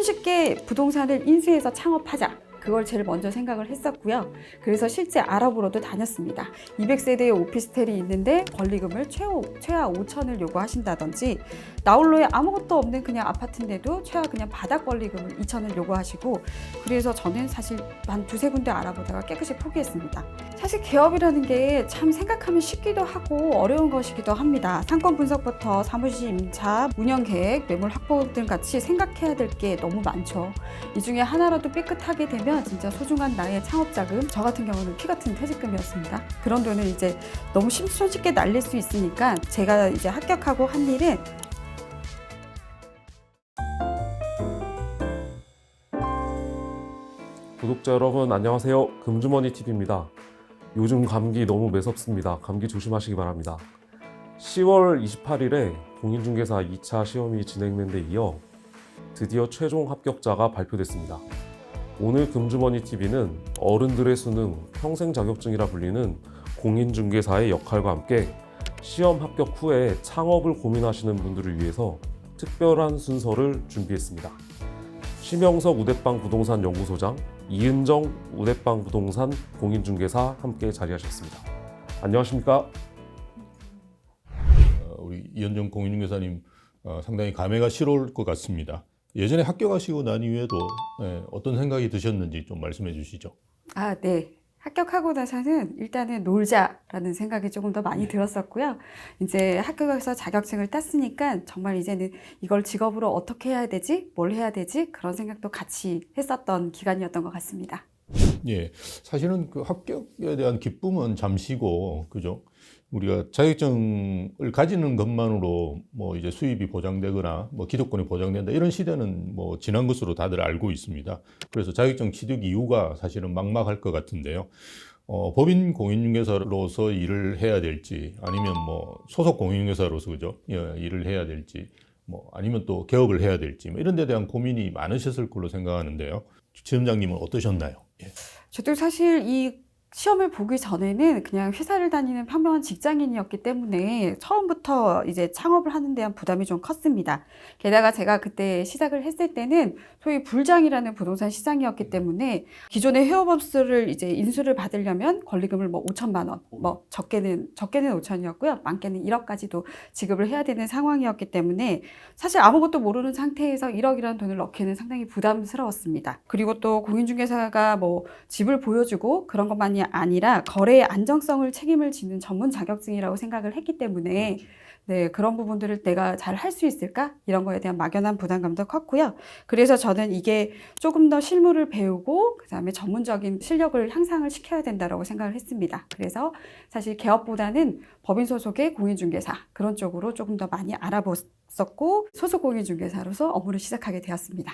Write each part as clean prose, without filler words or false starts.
손쉽게 부동산을 인수해서 창업하자. 그걸 제일 먼저 생각을 했었고요. 그래서 실제 알아보러도 다녔습니다. 200세대의 오피스텔이 있는데 권리금을 최하 5천을 요구하신다든지, 나홀로에 아무것도 없는 그냥 아파트인데도 최하 그냥 바닥 권리금을 2천을 요구하시고, 그래서 저는 사실 한 두세 군데 알아보다가 깨끗이 포기했습니다. 사실 개업이라는 게 참 생각하면 쉽기도 하고 어려운 것이기도 합니다. 상권 분석부터 사무실 임차, 운영 계획, 매물 확보 등 같이 생각해야 될 게 너무 많죠. 이 중에 하나라도 삐끗하게 되면 진짜 소중한 나의 창업자금, 저 같은 경우는 피 같은 퇴직금이었습니다. 그런 돈을 이제 너무 손쉽게 날릴 수 있으니까 제가 이제 합격하고 한 일은 구독자 여러분 안녕하세요. 금주머니TV입니다. 요즘 감기 너무 매섭습니다. 감기 조심하시기 바랍니다. 10월 28일에 공인중개사 2차 시험이 진행된 데 이어 드디어 최종 합격자가 발표됐습니다. 오늘 금주머니TV는 어른들의 수능, 평생 자격증이라 불리는 공인중개사의 역할과 함께 시험 합격 후에 창업을 고민하시는 분들을 위해서 특별한 순서를 준비했습니다. 심영석 우대빵 부동산 연구소장, 이은정 우대빵 부동산 공인중개사 함께 자리하셨습니다. 안녕하십니까? 우리 이은정 공인중개사님 상당히 감회가 새로울 것 같습니다. 예전에 합격하시고 난 이후에도 어떤 생각이 드셨는지 좀 말씀해 주시죠. 네. 합격하고 나서는 일단은 놀자라는 생각이 조금 더 많이 들었었고요. 이제 학교에서 자격증을 땄으니까 정말 이제는 이걸 직업으로 어떻게 해야 되지? 뭘 해야 되지? 그런 생각도 같이 했었던 기간이었던 것 같습니다. 예, 사실은 그 합격에 대한 기쁨은 잠시고, 그죠? 우리가 자격증을 가지는 것만으로 뭐 이제 수입이 보장되거나 뭐 기득권이 보장된다 이런 시대는 뭐 지난 것으로 다들 알고 있습니다. 그래서 자격증 취득 이후가 사실은 막막할 것 같은데요. 법인 공인중개사로서 일을 해야 될지, 아니면 뭐 소속 공인중개사로서 그죠? 일을 해야 될지, 뭐 아니면 또 개업을 해야 될지, 뭐 이런 데 대한 고민이 많으셨을 걸로 생각하는데요. 지점장님은 어떠셨나요? 예. 저도 사실 이 시험을 보기 전에는 그냥 회사를 다니는 평범한 직장인이었기 때문에 처음부터 이제 창업을 하는 데 대한 부담이 좀 컸습니다. 게다가 제가 그때 시작을 했을 때는 소위 불장이라는 부동산 시장이었기 때문에 기존의 회원업 수를 이제 인수를 받으려면 권리금을 뭐 5천만 원, 뭐 적게는 5천이었고요. 많게는 1억까지도 지급을 해야 되는 상황이었기 때문에 사실 아무것도 모르는 상태에서 1억이라는 돈을 넣기는 상당히 부담스러웠습니다. 그리고 또 공인중개사가 뭐 집을 보여주고 그런 것만이 아니라 거래의 안정성을 책임을 지는 전문 자격증이라고 생각을 했기 때문에 네, 그런 부분들을 내가 잘 할 수 있을까? 이런 거에 대한 막연한 부담감도 컸고요. 그래서 저는 이게 조금 더 실무를 배우고 그다음에 전문적인 실력을 향상을 시켜야 된다고 생각을 했습니다. 그래서 사실 개업보다는 법인 소속의 공인중개사 그런 쪽으로 조금 더 많이 알아봤었고 소속 공인중개사로서 업무를 시작하게 되었습니다.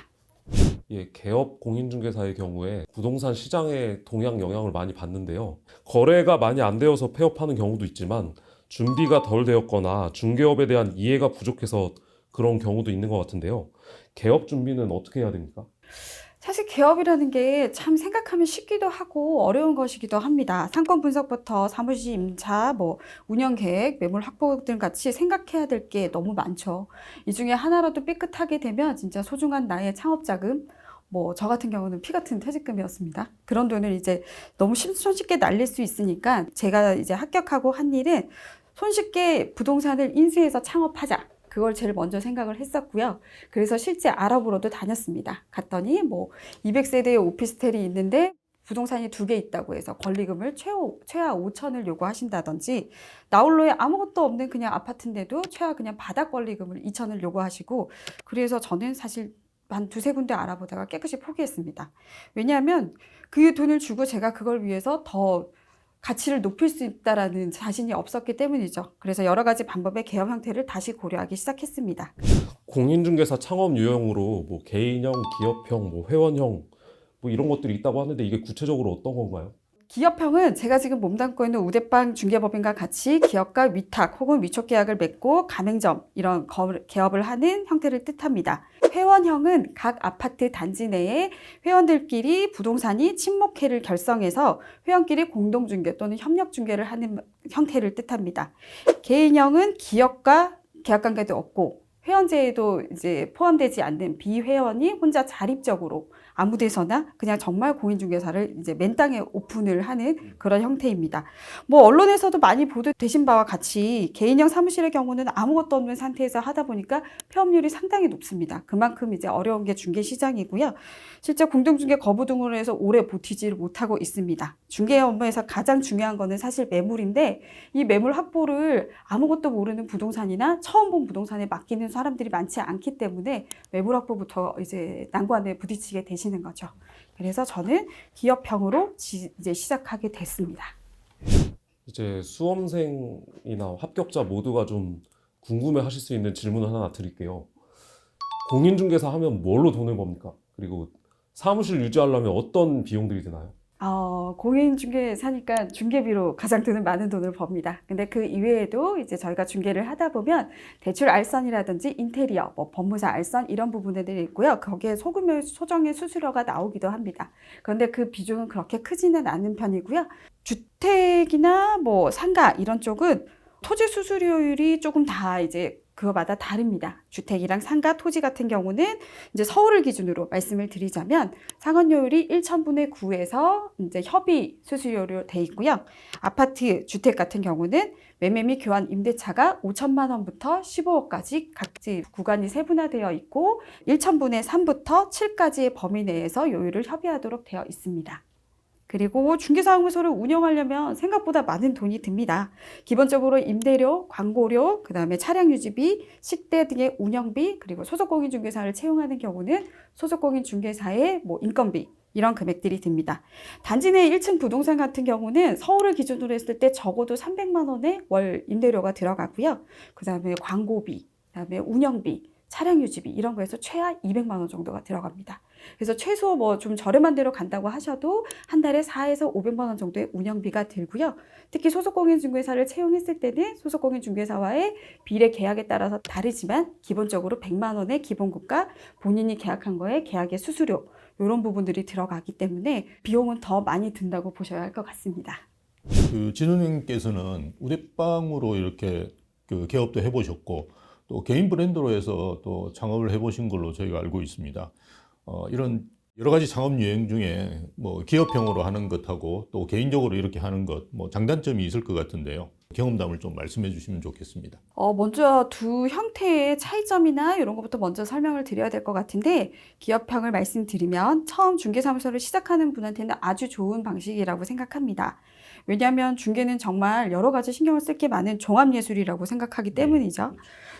예, 개업 공인중개사의 경우에 부동산 시장에 동향 영향을 많이 받는데요. 거래가 많이 안 되어서 폐업하는 경우도 있지만 준비가 덜 되었거나 중개업에 대한 이해가 부족해서 그런 경우도 있는 것 같은데요. 개업 준비는 어떻게 해야 됩니까? 사실 개업이라는 게 참 생각하면 쉽기도 하고 어려운 것이기도 합니다. 상권 분석부터 사무실 임차, 뭐 운영 계획, 매물 확보 등 같이 생각해야 될 게 너무 많죠. 이 중에 하나라도 삐끗하게 되면 진짜 소중한 나의 창업자금, 뭐 저 같은 경우는 피 같은 퇴직금이었습니다. 그런 돈을 이제 너무 손쉽게 날릴 수 있으니까 제가 이제 합격하고 한 일은 손쉽게 부동산을 인수해서 창업하자. 그걸 제일 먼저 생각을 했었고요. 그래서 실제 알아보러도 다녔습니다. 갔더니 뭐 200세대의 오피스텔이 있는데 부동산이 2개 있다고 해서 권리금을 최하 5천을 요구하신다든지, 나홀로에 아무것도 없는 그냥 아파트인데도 최하 그냥 바닥 권리금을 2천을 요구하시고, 그래서 저는 사실 한 두세 군데 알아보다가 깨끗이 포기했습니다. 왜냐하면 그 돈을 주고 제가 그걸 위해서 더 가치를 높일 수 있다라는 자신이 없었기 때문이죠. 그래서 여러 가지 방법의 개업 형태를 다시 고려하기 시작했습니다. 공인중개사 창업 유형으로 뭐 개인형, 기업형, 뭐 회원형 뭐 이런 것들이 있다고 하는데 이게 구체적으로 어떤 건가요? 기업형은 제가 지금 몸담고 있는 우대빵 중개법인과 같이 기업과 위탁 혹은 위촉 계약을 맺고 가맹점 이런 개업을 하는 형태를 뜻합니다. 회원형은 각 아파트 단지 내에 회원들끼리 부동산이 친목회를 결성해서 회원끼리 공동중개 또는 협력중개를 하는 형태를 뜻합니다. 개인형은 기업과 계약관계도 없고 회원제에도 이제 포함되지 않는 비회원이 혼자 자립적으로 아무 데서나 그냥 정말 공인중개사를 이제 맨땅에 오픈을 하는 그런 형태입니다. 뭐 언론에서도 많이 보도되신 바와 같이 개인형 사무실의 경우는 아무것도 없는 상태에서 하다 보니까 폐업률이 상당히 높습니다. 그만큼 이제 어려운 게 중개 시장이고요. 실제 공동중개 거부 등으로 해서 오래 버티지를 못하고 있습니다. 중개 업무에서 가장 중요한 거는 사실 매물인데 이 매물 확보를 아무것도 모르는 부동산이나 처음 본 부동산에 맡기는 사람들이 많지 않기 때문에 매물 확보부터 이제 난관에 부딪히게 되시는 거죠. 그래서 저는 기업형으로 이제 시작하게 됐습니다. 이제 수험생이나 합격자 모두가 좀 궁금해하실 수 있는 질문 하나 드릴게요. 공인중개사 하면 뭘로 돈을 법니까? 그리고 사무실 유지하려면 어떤 비용들이 드나요? 공인중개사니까 중개비로 가장 많은 돈을 법니다. 근데 그 이외에도 이제 저희가 중개를 하다 보면 대출 알선이라든지 인테리어, 뭐 법무사 알선 이런 부분들이 있고요. 거기에 소금을 소정의 수수료가 나오기도 합니다. 그런데 그 비중은 그렇게 크지는 않은 편이고요. 주택이나 뭐 상가 이런 쪽은 토지 수수료율이 조금 다 이제 그거마다 다릅니다. 주택이랑 상가, 토지 같은 경우는 이제 서울을 기준으로 말씀을 드리자면 상환료율이 1,000분의 9에서 이제 협의 수수료로 돼 있고요. 아파트, 주택 같은 경우는 매매 및 교환 임대차가 5천만 원부터 15억까지 각지 구간이 세분화되어 있고 1,000분의 3부터 7까지의 범위 내에서 요율을 협의하도록 되어 있습니다. 그리고 중개사무소를 운영하려면 생각보다 많은 돈이 듭니다. 기본적으로 임대료, 광고료, 그다음에 차량 유지비, 식대 등의 운영비, 그리고 소속공인중개사를 채용하는 경우는 소속공인중개사의 뭐 인건비 이런 금액들이 듭니다. 단지 내 1층 부동산 같은 경우는 서울을 기준으로 했을 때 적어도 300만 원의 월 임대료가 들어가고요. 그다음에 광고비, 그다음에 운영비, 차량 유지비 이런 거에서 최하 200만 원 정도가 들어갑니다. 그래서 최소 뭐 좀 저렴한 데로 간다고 하셔도 한 달에 4에서 500만 원 정도의 운영비가 들고요. 특히 소속공인중개사를 채용했을 때는 소속공인중개사와의 비례 계약에 따라서 다르지만 기본적으로 100만 원의 기본급과 본인이 계약한 거에 계약의 수수료 이런 부분들이 들어가기 때문에 비용은 더 많이 든다고 보셔야 할 것 같습니다. 진우님께서는 우대빵으로 이렇게 그 개업도 해보셨고 또 개인 브랜드로 해서 또 창업을 해보신 걸로 저희가 알고 있습니다. 이런 여러 가지 창업 유행 중에 뭐 기업형으로 하는 것하고 또 개인적으로 이렇게 하는 것, 뭐 장단점이 있을 것 같은데요. 경험담을 좀 말씀해 주시면 좋겠습니다. 먼저 두 형태의 차이점이나 이런 것부터 먼저 설명을 드려야 될 것 같은데 기업형을 말씀드리면 처음 중개사무소를 시작하는 분한테는 아주 좋은 방식이라고 생각합니다. 왜냐하면 중개는 정말 여러 가지 신경을 쓸 게 많은 종합예술이라고 생각하기 때문이죠.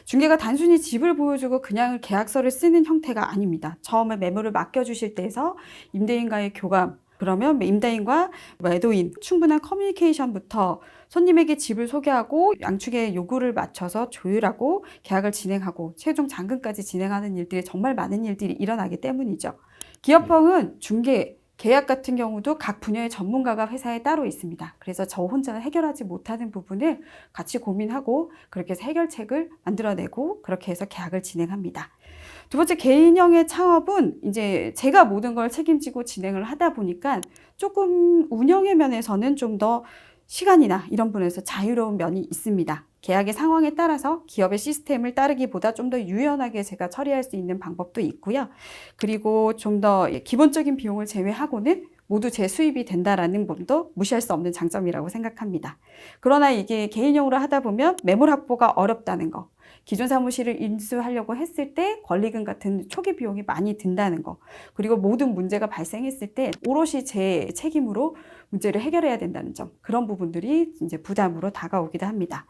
중개가 단순히 집을 보여주고 그냥 계약서를 쓰는 형태가 아닙니다. 처음에 매물을 맡겨주실 때에서 임대인과의 교감, 그러면 임대인과 매도인 충분한 커뮤니케이션부터 손님에게 집을 소개하고 양측의 요구를 맞춰서 조율하고 계약을 진행하고 최종 잔금까지 진행하는 일들이 정말 많은 일들이 일어나기 때문이죠. 기업형은 중개, 계약 같은 경우도 각 분야의 전문가가 회사에 따로 있습니다. 그래서 저 혼자 해결하지 못하는 부분을 같이 고민하고 그렇게 해서 해결책을 만들어내고 그렇게 해서 계약을 진행합니다. 두 번째 개인형의 창업은 이제 제가 모든 걸 책임지고 진행을 하다 보니까 조금 운영의 면에서는 좀 더 시간이나 이런 부분에서 자유로운 면이 있습니다. 계약의 상황에 따라서 기업의 시스템을 따르기보다 좀 더 유연하게 제가 처리할 수 있는 방법도 있고요. 그리고 좀 더 기본적인 비용을 제외하고는 모두 제 수입이 된다라는 부분도 무시할 수 없는 장점이라고 생각합니다. 그러나 이게 개인용으로 하다 보면 매물 확보가 어렵다는 거, 기존 사무실을 인수하려고 했을 때 권리금 같은 초기 비용이 많이 든다는 거, 그리고 모든 문제가 발생했을 때 오롯이 제 책임으로 문제를 해결해야 된다는 점, 그런 부분들이 이제 부담으로 다가오기도 합니다.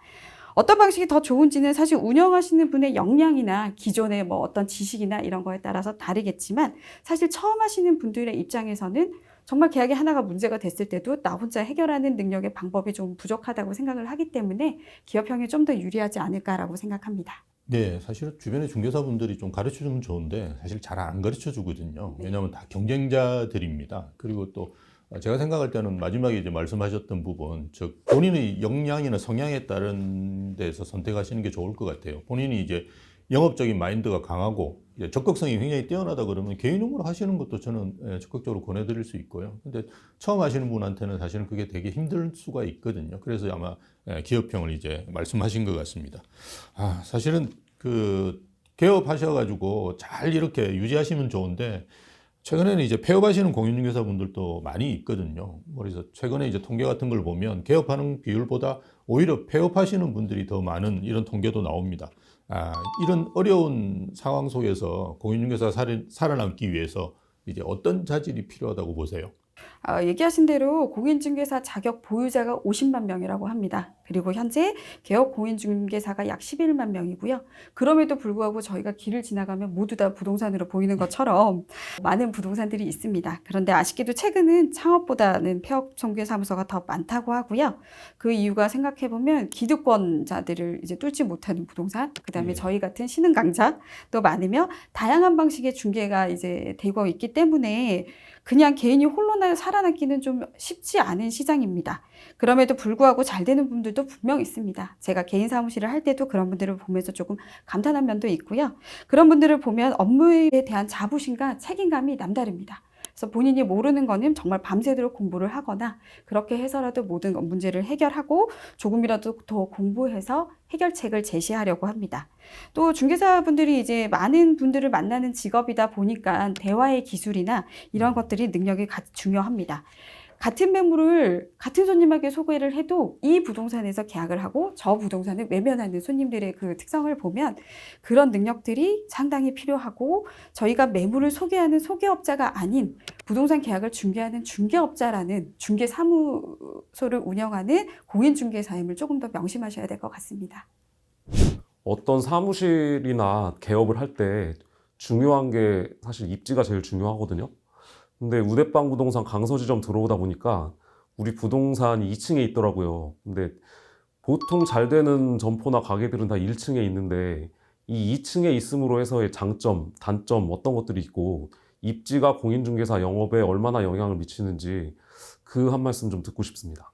어떤 방식이 더 좋은지는 사실 운영하시는 분의 역량이나 기존의 뭐 어떤 지식이나 이런 거에 따라서 다르겠지만 사실 처음 하시는 분들의 입장에서는 정말 계약이 하나가 문제가 됐을 때도 나 혼자 해결하는 능력의 방법이 좀 부족하다고 생각을 하기 때문에 기업형이 좀 더 유리하지 않을까라고 생각합니다. 네, 사실 주변의 중개사분들이 좀 가르쳐주면 좋은데 사실 잘 안 가르쳐 주거든요. 왜냐하면 다 경쟁자들입니다. 그리고 또 제가 생각할 때는 마지막에 이제 말씀하셨던 부분, 즉 본인의 역량이나 성향에 따른 데서 선택하시는 게 좋을 것 같아요. 본인이 이제 영업적인 마인드가 강하고 이제 적극성이 굉장히 뛰어나다 그러면 개인용으로 하시는 것도 저는 적극적으로 권해드릴 수 있고요. 근데 처음 하시는 분한테는 사실은 그게 되게 힘들 수가 있거든요. 그래서 아마 기업형을 이제 말씀하신 것 같습니다. 사실은 그 개업하셔가지고 잘 이렇게 유지하시면 좋은데 최근에는 이제 폐업하시는 공인중개사분들도 많이 있거든요. 그래서 최근에 이제 통계 같은 걸 보면 개업하는 비율보다 오히려 폐업하시는 분들이 더 많은 이런 통계도 나옵니다. 이런 어려운 상황 속에서 공인중개사 살아남기 위해서 이제 어떤 자질이 필요하다고 보세요? 얘기하신 대로 공인중개사 자격 보유자가 50만 명이라고 합니다. 그리고 현재 개업 공인중개사가 약 11만 명이고요. 그럼에도 불구하고 저희가 길을 지나가면 모두 다 부동산으로 보이는 것처럼 많은 부동산들이 있습니다. 그런데 아쉽게도 최근은 창업보다는 폐업 중개사무소가 더 많다고 하고요. 그 이유가 생각해보면 기득권자들을 이제 뚫지 못하는 부동산, 그다음에 저희 같은 신흥 강자도 많으며 다양한 방식의 중개가 이제 되고 있기 때문에 그냥 개인이 홀로 살아남기는 좀 쉽지 않은 시장입니다. 그럼에도 불구하고 잘 되는 분들도 분명 있습니다. 제가 개인 사무실을 할 때도 그런 분들을 보면서 조금 감탄한 면도 있고요. 그런 분들을 보면 업무에 대한 자부심과 책임감이 남다릅니다. 그래서 본인이 모르는 거는 정말 밤새도록 공부를 하거나 그렇게 해서라도 모든 문제를 해결하고 조금이라도 더 공부해서 해결책을 제시하려고 합니다. 또 중개사분들이 이제 많은 분들을 만나는 직업이다 보니까 대화의 기술이나 이런 것들이 능력이 중요합니다. 같은 매물을 같은 손님에게 소개를 해도 이 부동산에서 계약을 하고 저 부동산을 외면하는 손님들의 그 특성을 보면 그런 능력들이 상당히 필요하고 저희가 매물을 소개하는 소개업자가 아닌 부동산 계약을 중개하는 중개업자라는 중개사무소를 운영하는 공인중개사임을 조금 더 명심하셔야 될 것 같습니다. 어떤 사무실이나 개업을 할 때 중요한 게 사실 입지가 제일 중요하거든요. 근데 우대방 부동산 강서지점 들어오다 보니까 우리 부동산이 2층에 있더라고요. 근데 보통 잘 되는 점포나 가게들은 다 1층에 있는데 이 2층에 있음으로 해서의 장점, 단점 어떤 것들이 있고 입지가 공인중개사 영업에 얼마나 영향을 미치는지 그 한 말씀 좀 듣고 싶습니다.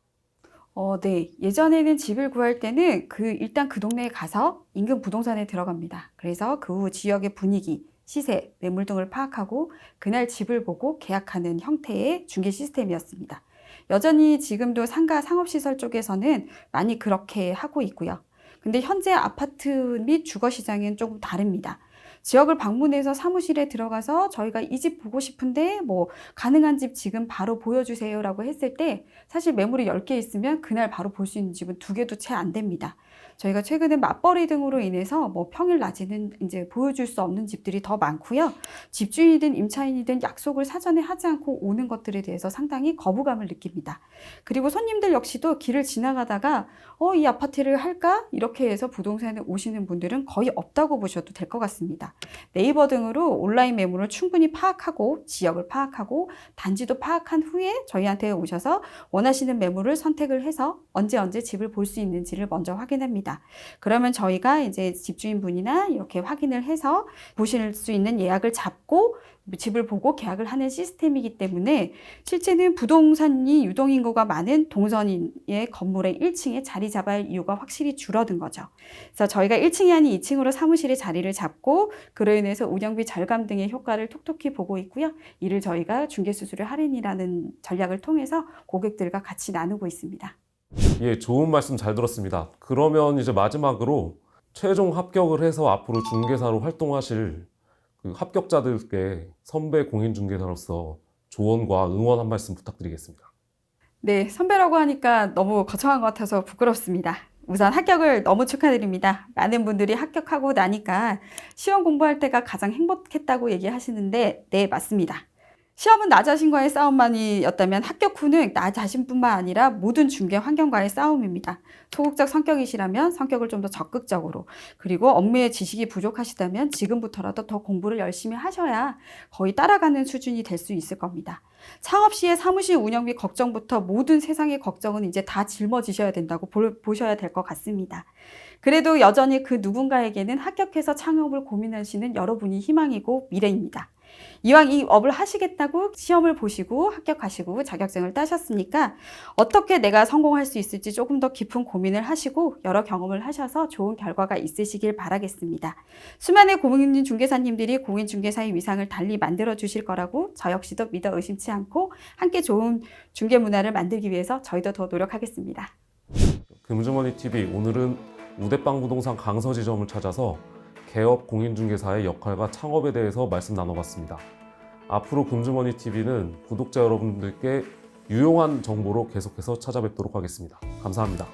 네. 예전에는 집을 구할 때는 일단 그 동네에 가서 인근 부동산에 들어갑니다. 그래서 그 후 지역의 분위기, 시세, 매물 등을 파악하고 그날 집을 보고 계약하는 형태의 중개 시스템이었습니다. 여전히 지금도 상가 상업시설 쪽에서는 많이 그렇게 하고 있고요. 근데 현재 아파트 및 주거시장은 조금 다릅니다. 지역을 방문해서 사무실에 들어가서 저희가 이 집 보고 싶은데 뭐 가능한 집 지금 바로 보여주세요 라고 했을 때 사실 매물이 10개 있으면 그날 바로 볼 수 있는 집은 2개도 채 안 됩니다. 저희가 최근에 맞벌이 등으로 인해서 뭐 평일 낮에는 이제 보여줄 수 없는 집들이 더 많고요. 집주인이든 임차인이든 약속을 사전에 하지 않고 오는 것들에 대해서 상당히 거부감을 느낍니다. 그리고 손님들 역시도 길을 지나가다가 이 아파트를 할까? 이렇게 해서 부동산에 오시는 분들은 거의 없다고 보셔도 될 것 같습니다. 네이버 등으로 온라인 매물을 충분히 파악하고 지역을 파악하고 단지도 파악한 후에 저희한테 오셔서 원하시는 매물을 선택을 해서 언제 집을 볼 수 있는지를 먼저 확인합니다. 그러면 저희가 이제 집주인분이나 이렇게 확인을 해서 보실 수 있는 예약을 잡고 집을 보고 계약을 하는 시스템이기 때문에 실제는 부동산이 유동인구가 많은 동선의 건물의 1층에 자리 잡아야 할 이유가 확실히 줄어든 거죠. 그래서 저희가 1층이 아닌 2층으로 사무실에 자리를 잡고 그로 인해서 운영비 절감 등의 효과를 톡톡히 보고 있고요. 이를 저희가 중개수수료 할인이라는 전략을 통해서 고객들과 같이 나누고 있습니다. 예, 좋은 말씀 잘 들었습니다. 그러면 이제 마지막으로 최종 합격을 해서 앞으로 중개사로 활동하실 그 합격자들께 선배 공인중개사로서 조언과 응원 한 말씀 부탁드리겠습니다. 네, 선배라고 하니까 너무 거창한 것 같아서 부끄럽습니다. 우선 합격을 너무 축하드립니다. 많은 분들이 합격하고 나니까 시험 공부할 때가 가장 행복했다고 얘기하시는데 네, 맞습니다. 시험은 나 자신과의 싸움만이었다면 합격 후는 나 자신뿐만 아니라 모든 중개 환경과의 싸움입니다. 소극적 성격이시라면 성격을 좀 더 적극적으로, 그리고 업무에 지식이 부족하시다면 지금부터라도 더 공부를 열심히 하셔야 거의 따라가는 수준이 될 수 있을 겁니다. 창업 시에 사무실 운영비 걱정부터 모든 세상의 걱정은 이제 다 짊어지셔야 된다고 보셔야 될 것 같습니다. 그래도 여전히 그 누군가에게는 합격해서 창업을 고민하시는 여러분이 희망이고 미래입니다. 이왕 이 업을 하시겠다고 시험을 보시고 합격하시고 자격증을 따셨으니까 어떻게 내가 성공할 수 있을지 조금 더 깊은 고민을 하시고 여러 경험을 하셔서 좋은 결과가 있으시길 바라겠습니다. 수많은 공인중개사님들이 공인중개사의 위상을 달리 만들어 주실 거라고 저 역시도 믿어 의심치 않고 함께 좋은 중개 문화를 만들기 위해서 저희도 더 노력하겠습니다. 금주머니 TV 오늘은 우대방 부동산 강서지점을 찾아서 개업 공인중개사의 역할과 창업에 대해서 말씀 나눠봤습니다. 앞으로 금주머니 TV는 구독자 여러분들께 유용한 정보로 계속해서 찾아뵙도록 하겠습니다. 감사합니다.